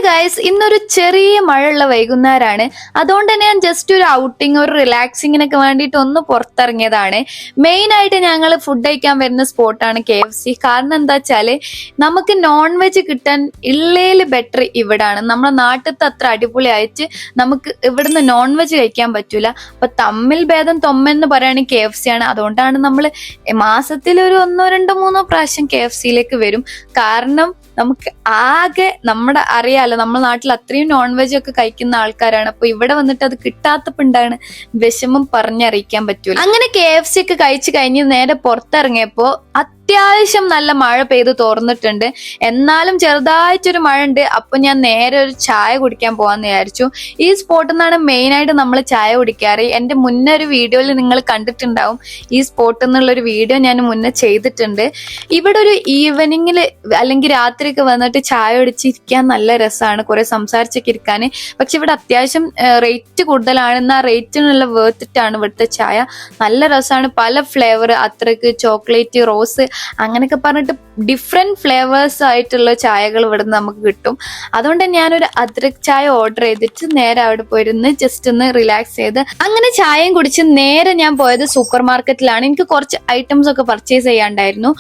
Guys, ഇന്നൊരു ചെറിയ മഴയുള്ള വൈകുന്നേരമാണ്. അതുകൊണ്ട് തന്നെ ഞാൻ ജസ്റ്റ് ഒരു ഔട്ടിങ്, ഒരു റിലാക്സിങ്ങിനൊക്കെ വേണ്ടിയിട്ട് ഒന്ന് പുറത്തിറങ്ങിയതാണ്. മെയിൻ ആയിട്ട് ഞങ്ങൾ ഫുഡ് കഴിക്കാൻ വരുന്ന സ്പോട്ടാണ് KFC. കാരണം എന്താ വെച്ചാല് നമുക്ക് നോൺ വെജ് കിട്ടാൻ ഇള്ളേല് ബെറ്റർ ഇവിടാണ്. നമ്മുടെ നാട്ടിലത്തെ അത്ര അടിപൊളിയായിട്ട് നമുക്ക് ഇവിടുന്ന് നോൺ വെജ് കഴിക്കാൻ പറ്റൂല. അപ്പൊ തമ്മിൽ ഭേദം തൊമ്മെന്ന് പറയുകയാണെങ്കിൽ KFC ആണ്. അതുകൊണ്ടാണ് നമ്മൾ മാസത്തിൽ ഒരു 1-2-3 പ്രാവശ്യം KFCയിലേക്ക് വരും. കാരണം നമുക്ക് ആകെ നമ്മുടെ അറിയാലോ, നമ്മുടെ നാട്ടിൽ അത്രയും നോൺ വെജ് ഒക്കെ കഴിക്കുന്ന ആൾക്കാരാണ്. അപ്പൊ ഇവിടെ വന്നിട്ട് അത് കിട്ടാത്തപ്പോണ്ടാണ് വിഷമം പറഞ്ഞറിയിക്കാൻ പറ്റൂല. അങ്ങനെ KFC ഒക്കെ കഴിച്ചു കഴിഞ്ഞ് നേരെ പുറത്തിറങ്ങിയപ്പോ അത്യാവശ്യം നല്ല മഴ പെയ്ത് തോർന്നിട്ടുണ്ട്. എന്നാലും ചെറുതായിട്ടൊരു മഴ ഉണ്ട്. അപ്പൊ ഞാൻ നേരെ ഒരു ചായ കുടിക്കാൻ പോവാന്ന് വിചാരിച്ചു. ഈ സ്പോട്ടിൽ നിന്നാണ് മെയിൻ ആയിട്ട് നമ്മൾ ചായ കുടിക്കാറ്. എന്റെ മുന്നേ ഒരു വീഡിയോയിൽ നിങ്ങൾ കണ്ടിട്ടുണ്ടാവും. ഈ സ്പോട്ടിൽ നിന്നുള്ളൊരു വീഡിയോ ഞാൻ മുന്നേ ചെയ്തിട്ടുണ്ട്. ഇവിടെ ഒരു ഈവനിങ്ങിൽ അല്ലെങ്കിൽ രാത്രിയൊക്കെ വന്നിട്ട് ചായ കുടിച്ചിരിക്കാൻ നല്ല രസമാണ്, കുറെ സംസാരിച്ചൊക്കെ ഇരിക്കാൻ. പക്ഷെ ഇവിടെ അത്യാവശ്യം റേറ്റ് കൂടുതലാണ്. എന്നാൽ റേറ്റിനുള്ള വേർത്തിട്ടാണ് ഇവിടുത്തെ ചായ. നല്ല രസമാണ്. പല ഫ്ലേവർ, അത്രക്ക് ചോക്ലേറ്റ്, റോസ്, അങ്ങനെയൊക്കെ പറഞ്ഞിട്ട് ഡിഫറെന്റ് ഫ്ലേവേഴ്സ് ആയിട്ടുള്ള ചായകൾ ഇവിടെ നിന്ന് നമുക്ക് കിട്ടും. അതുകൊണ്ട് ഞാനൊരു അദ്രക് ചായ ഓർഡർ ചെയ്തിട്ട് നേരെ അവിടെ പോയിരുന്ന് ജസ്റ്റ് ഒന്ന് റിലാക്സ് ചെയ്ത് അങ്ങനെ ചായയും കുടിച്ച് നേരെ ഞാൻ പോയത് സൂപ്പർ മാർക്കറ്റിലാണ്. എനിക്ക് കുറച്ച് ഐറ്റംസ് ഒക്കെ പർച്ചേസ് ചെയ്യാണ്ടായിരുന്നു.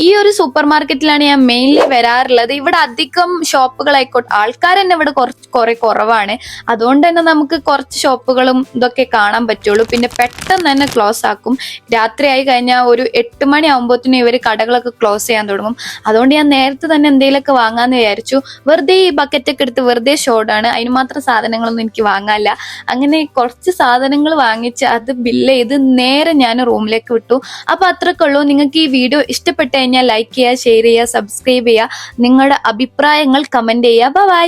ഈ ഒരു സൂപ്പർ മാർക്കറ്റിലാണ് ഞാൻ മെയിൻലി വരാറുള്ളത്. ഇവിടെ അധികം ഷോപ്പുകളായിക്കോട്ടെ, ആൾക്കാർ തന്നെ ഇവിടെ കുറെ കുറവാണ്. അതുകൊണ്ട് തന്നെ നമുക്ക് കുറച്ച് ഷോപ്പുകളും ഇതൊക്കെ കാണാൻ പറ്റുള്ളൂ. പിന്നെ പെട്ടെന്ന് തന്നെ ക്ലോസ് ആക്കും. രാത്രി ആയി കഴിഞ്ഞാൽ ഒരു 8 മണി ആകുമ്പോഴത്തേനും ഇവർ കടകളൊക്കെ ക്ലോസ് ചെയ്യാൻ തുടങ്ങും. അതുകൊണ്ട് ഞാൻ നേരത്തെ തന്നെ എന്തെങ്കിലുമൊക്കെ വാങ്ങാന്ന് വിചാരിച്ചു. വെറുതെ ഈ ബക്കറ്റൊക്കെ എടുത്ത് വെറുതെ ഷോർട്ടാണ്, അതിന് മാത്രം സാധനങ്ങളൊന്നും എനിക്ക് വാങ്ങാനില്ല. അങ്ങനെ കുറച്ച് സാധനങ്ങൾ വാങ്ങിച്ച് അത് ബില്ല് ചെയ്ത് നേരെ ഞാൻ റൂമിലേക്ക് വിട്ടു. അപ്പൊ അത്രയൊക്കെ ഉള്ളൂ. നിങ്ങൾക്ക് ഈ വീഡിയോ ഇഷ്ടപ്പെട്ട് കഴിഞ്ഞാൽ ലൈക്ക് ചെയ്യുക, ഷെയർ ചെയ്യുക, സബ്സ്ക്രൈബ് ചെയ്യുക, നിങ്ങളുടെ അഭിപ്രായങ്ങൾ കമന്റ് ചെയ്യുക. ബൈ.